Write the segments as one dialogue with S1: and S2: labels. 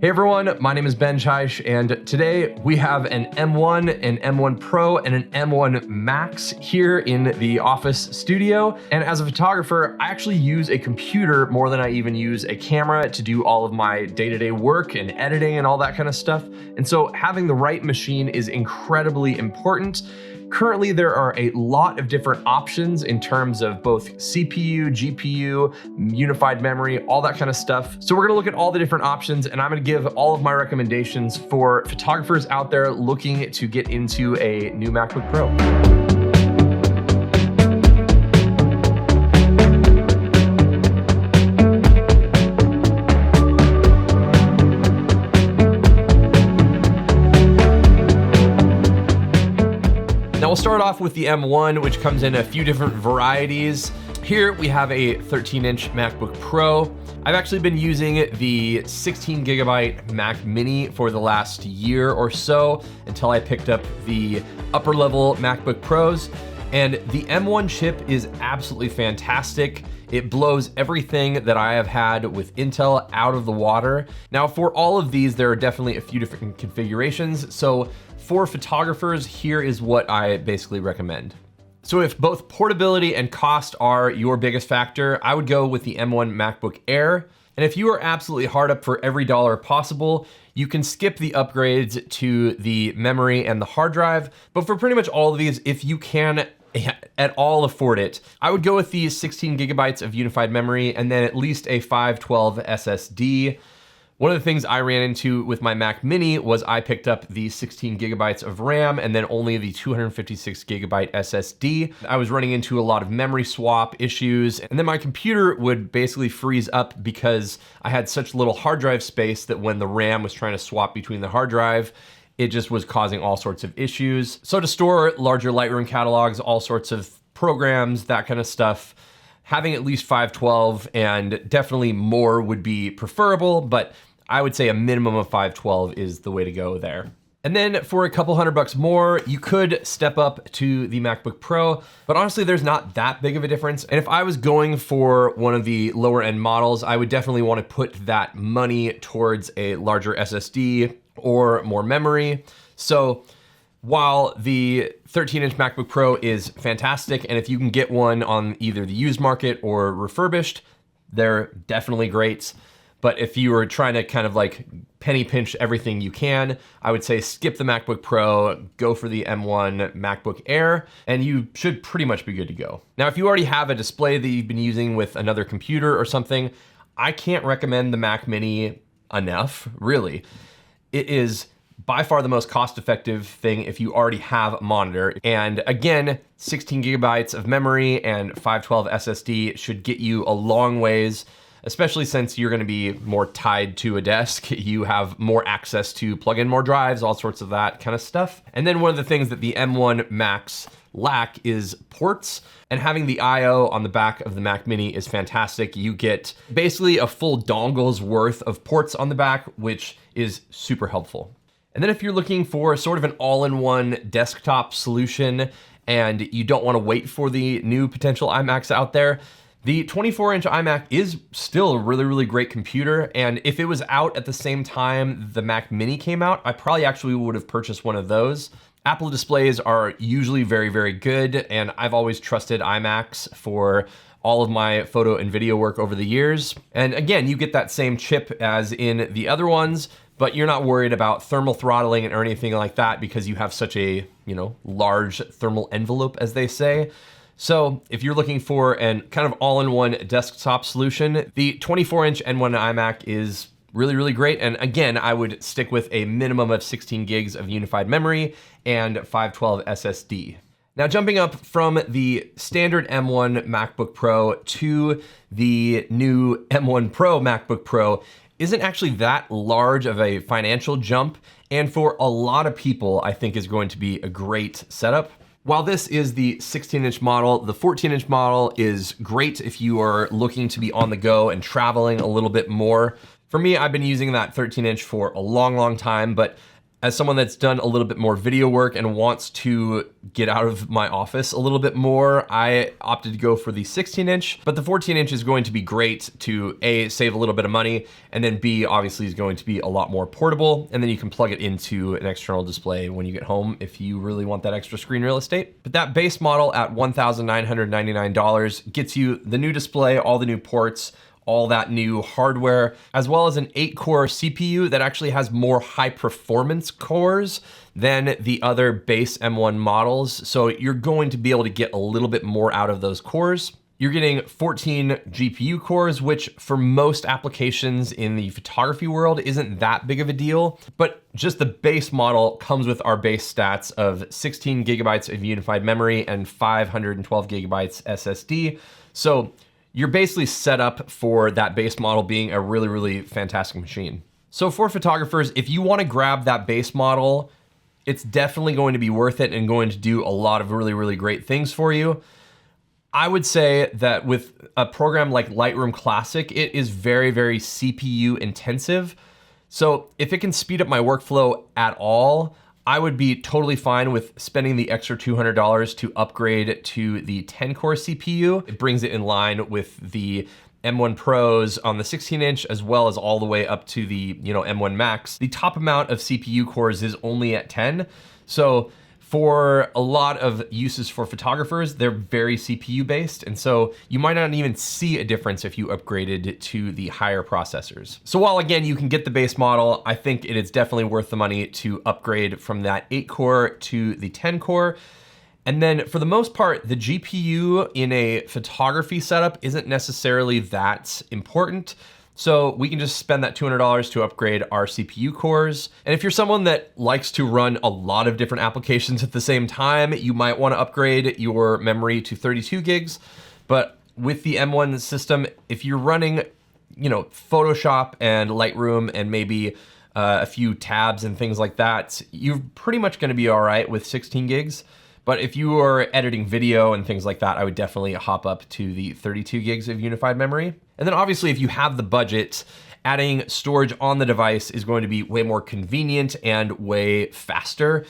S1: Hey everyone, my name is Ben Chaish, and today we have an M1, an M1 Pro, and an M1 Max here in the office studio. And as a photographer, I actually use a computer more than I even use a camera to do all of my day-to-day work and editing and all that kind of stuff. And so having the right machine is incredibly important. Currently, there are a lot of different options in terms of both CPU, GPU, unified memory, all that kind of stuff. So we're gonna look at all the different options, and I'm gonna give all of my recommendations for photographers out there looking to get into a new MacBook Pro. Now we'll start off with the M1, which comes in a few different varieties. Here we have a 13-inch MacBook Pro. I've actually been using the 16 gigabyte Mac Mini for the last year or so until I picked up the upper level MacBook Pros. And the M1 chip is absolutely fantastic. It blows everything that I have had with Intel out of the water. Now for all of these, there are definitely a few different configurations. So for photographers, here is what I basically recommend. So if both portability and cost are your biggest factor, I would go with the M1 MacBook Air. And if you are absolutely hard up for every dollar possible, you can skip the upgrades to the memory and the hard drive. But for pretty much all of these, if you can at all afford it, I would go with the 16 gigabytes of unified memory and then at least a 512 SSD. One of the things I ran into with my Mac Mini was I picked up the 16 gigabytes of RAM and then only the 256 gigabyte SSD. I was running into a lot of memory swap issues, and then my computer would basically freeze up because I had such little hard drive space that when the RAM was trying to swap between the hard drive, it just was causing all sorts of issues. So to store larger Lightroom catalogs, all sorts of programs, that kind of stuff, having at least 512 and definitely more would be preferable, but I would say a minimum of 512 is the way to go there. And then for a couple $100 more, you could step up to the MacBook Pro, but honestly, there's not that big of a difference. And if I was going for one of the lower end models, I would definitely want to put that money towards a larger SSD or more memory. So while the 13-inch MacBook Pro is fantastic, and if you can get one on either the used market or refurbished, they're definitely great. But if you were trying to kind of like penny pinch everything you can, I would say skip the MacBook Pro, go for the M1 MacBook Air, and you should pretty much be good to go. Now, if you already have a display that you've been using with another computer or something, I can't recommend the Mac Mini enough, really. It is by far the most cost-effective thing if you already have a monitor. And again, 16 gigabytes of memory and 512 SSD should get you a long ways, especially since you're gonna be more tied to a desk. You have more access to plug in more drives, all sorts of that kind of stuff. And then one of the things that the M1 Max lack is ports, and having the IO on the back of the Mac Mini is fantastic. You get basically a full dongle's worth of ports on the back, which is super helpful. And then if you're looking for sort of an all-in-one desktop solution and you don't wanna wait for the new potential iMacs out there, the 24-inch iMac is still a really, really great computer, and if it was out at the same time the Mac Mini came out, I probably actually would have purchased one of those. Apple displays are usually very, very good, and I've always trusted iMacs for all of my photo and video work over the years. And again, you get that same chip as in the other ones, but you're not worried about thermal throttling or anything like that because you have such a, large thermal envelope, as they say. So if you're looking for an kind of all-in-one desktop solution, the 24-inch M1 iMac is really, really great. And again, I would stick with a minimum of 16 gigs of unified memory and 512 SSD. Now jumping up from the standard M1 MacBook Pro to the new M1 Pro MacBook Pro isn't actually that large of a financial jump. And for a lot of people, I think is going to be a great setup. While this is the 16-inch model, the 14-inch model is great if you are looking to be on the go and traveling a little bit more. For me, I've been using that 13-inch for a long, long time, but As someone that's done a little bit more video work and wants to get out of my office a little bit more, I opted to go for the 16-inch, but the 14-inch is going to be great to A, save a little bit of money, and then B, obviously is going to be a lot more portable, and then you can plug it into an external display when you get home if you really want that extra screen real estate. But that base model at $1,999 gets you the new display, all the new ports, all that new hardware, as well as an 8-core CPU that actually has more high performance cores than the other base M1 models. So you're going to be able to get a little bit more out of those cores. You're getting 14 GPU cores, which for most applications in the photography world isn't that big of a deal, but just the base model comes with our base stats of 16 gigabytes of unified memory and 512 gigabytes SSD. So you're basically set up for that base model being a really, really fantastic machine. So for photographers, if you want to grab that base model, it's definitely going to be worth it and going to do a lot of really, really great things for you. I would say that with a program like Lightroom Classic, it is very, very CPU intensive. So if it can speed up my workflow at all, I would be totally fine with spending the extra $200 to upgrade to the 10-core CPU. It brings it in line with the M1 Pros on the 16-inch, as well as all the way up to the M1 Max. The top amount of CPU cores is only at 10. So for a lot of uses for photographers, they're very CPU based. And so you might not even see a difference if you upgraded to the higher processors. So while again, you can get the base model, I think it is definitely worth the money to upgrade from that 8-core to the 10-core. And then for the most part, the GPU in a photography setup isn't necessarily that important. So we can just spend that $200 to upgrade our CPU cores. And if you're someone that likes to run a lot of different applications at the same time, you might want to upgrade your memory to 32 gigs. But with the M1 system, if you're running, Photoshop and Lightroom and maybe a few tabs and things like that, you're pretty much going to be all right with 16 gigs. But if you are editing video and things like that, I would definitely hop up to the 32 gigs of unified memory. And then obviously if you have the budget, adding storage on the device is going to be way more convenient and way faster.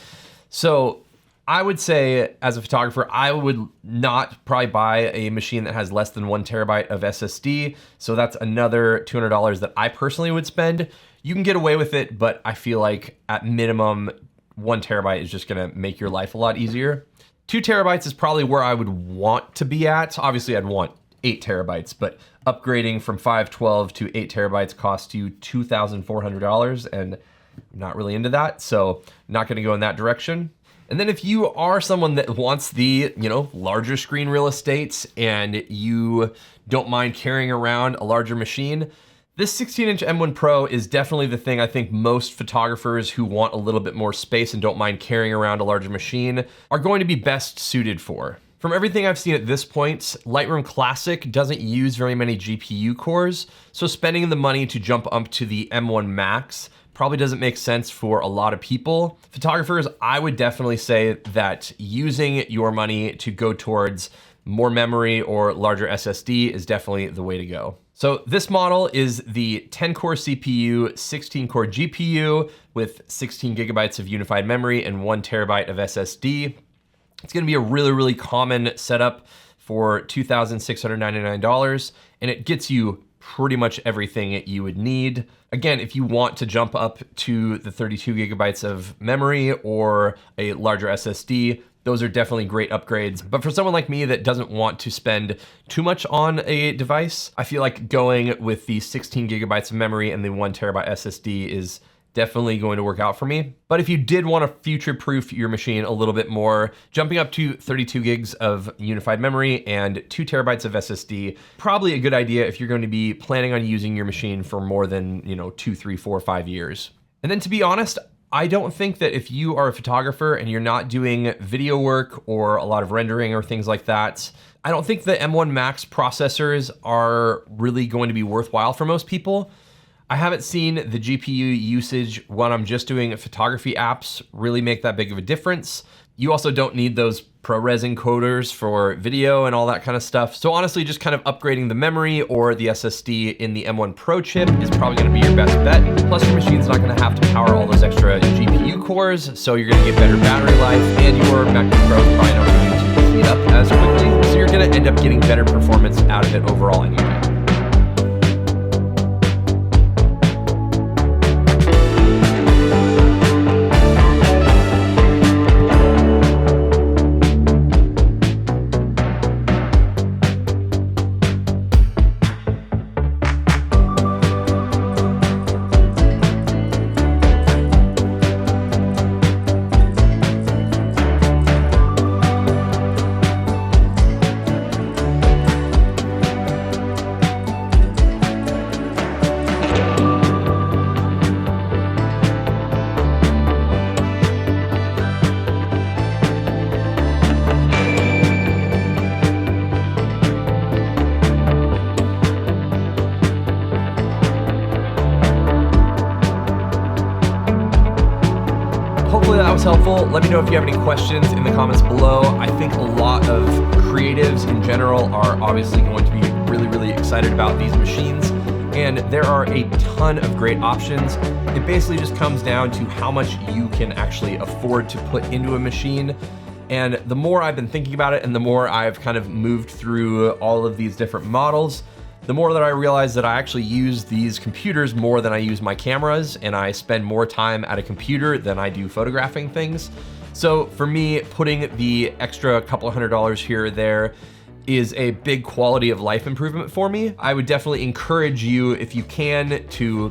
S1: So I would say as a photographer, I would not probably buy a machine that has less than 1 terabyte of SSD. So that's another $200 that I personally would spend. You can get away with it, but I feel like at minimum, 1 terabyte is just gonna make your life a lot easier. 2 terabytes is probably where I would want to be at. Obviously I'd want 8 terabytes, but upgrading from 512 to 8 terabytes costs you $2,400 and I'm not really into that. So not gonna go in that direction. And then if you are someone that wants the, larger screen real estate and you don't mind carrying around a larger machine, this 16-inch M1 Pro is definitely the thing I think most photographers who want a little bit more space and don't mind carrying around a larger machine are going to be best suited for. From everything I've seen at this point, Lightroom Classic doesn't use very many GPU cores, so spending the money to jump up to the M1 Max probably doesn't make sense for a lot of people. Photographers, I would definitely say that using your money to go towards more memory or larger SSD is definitely the way to go. So this model is the 10-core CPU, 16-core GPU with 16 gigabytes of unified memory and 1 terabyte of SSD. It's gonna be a really, really common setup for $2,699, and it gets you pretty much everything you would need. Again, if you want to jump up to the 32 gigabytes of memory or a larger SSD, those are definitely great upgrades. But for someone like me that doesn't want to spend too much on a device, I feel like going with the 16 gigabytes of memory and the 1 terabyte SSD is definitely going to work out for me. But if you did want to future-proof your machine a little bit more, jumping up to 32 gigs of unified memory and 2 terabytes of SSD, probably a good idea if you're going to be planning on using your machine for more than 2, 3, 4, 5 years. And then to be honest, I don't think that if you are a photographer and you're not doing video work or a lot of rendering or things like that, I don't think the M1 Max processors are really going to be worthwhile for most people. I haven't seen the GPU usage when I'm just doing photography apps really make that big of a difference. You also don't need those ProRes encoders for video and all that kind of stuff. So honestly, just kind of upgrading the memory or the SSD in the M1 Pro chip is probably gonna be your best bet. Plus your machine's not gonna have to power all those extra GPU cores, so you're gonna get better battery life, and your MacBook Pro is probably not going to heat up as quickly. So you're gonna end up getting better performance out of it overall anyway. Hopefully that was helpful. Let me know if you have any questions in the comments below. I think a lot of creatives in general are obviously going to be really, really excited about these machines, and there are a ton of great options. It basically just comes down to how much you can actually afford to put into a machine. And the more I've been thinking about it and the more I've kind of moved through all of these different models, the more that I realize that I actually use these computers more than I use my cameras, and I spend more time at a computer than I do photographing things. So for me, putting the extra couple $100 here or there is a big quality of life improvement for me. I would definitely encourage you, if you can, to,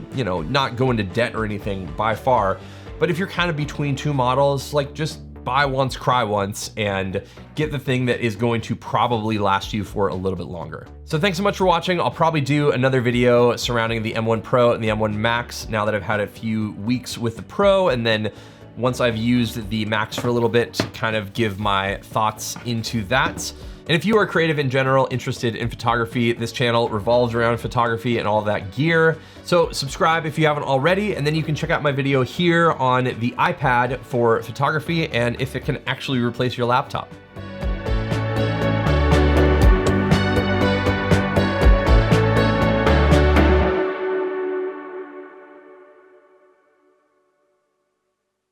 S1: not go into debt or anything by far. But if you're kind of between two models, like, just buy once, cry once, and get the thing that is going to probably last you for a little bit longer. So thanks so much for watching. I'll probably do another video surrounding the M1 Pro and the M1 Max now that I've had a few weeks with the Pro, and then once I've used the Max for a little bit, to kind of give my thoughts into that. And if you are creative in general, interested in photography, this channel revolves around photography and all of that gear. So subscribe if you haven't already, and then you can check out my video here on the iPad for photography and if it can actually replace your laptop.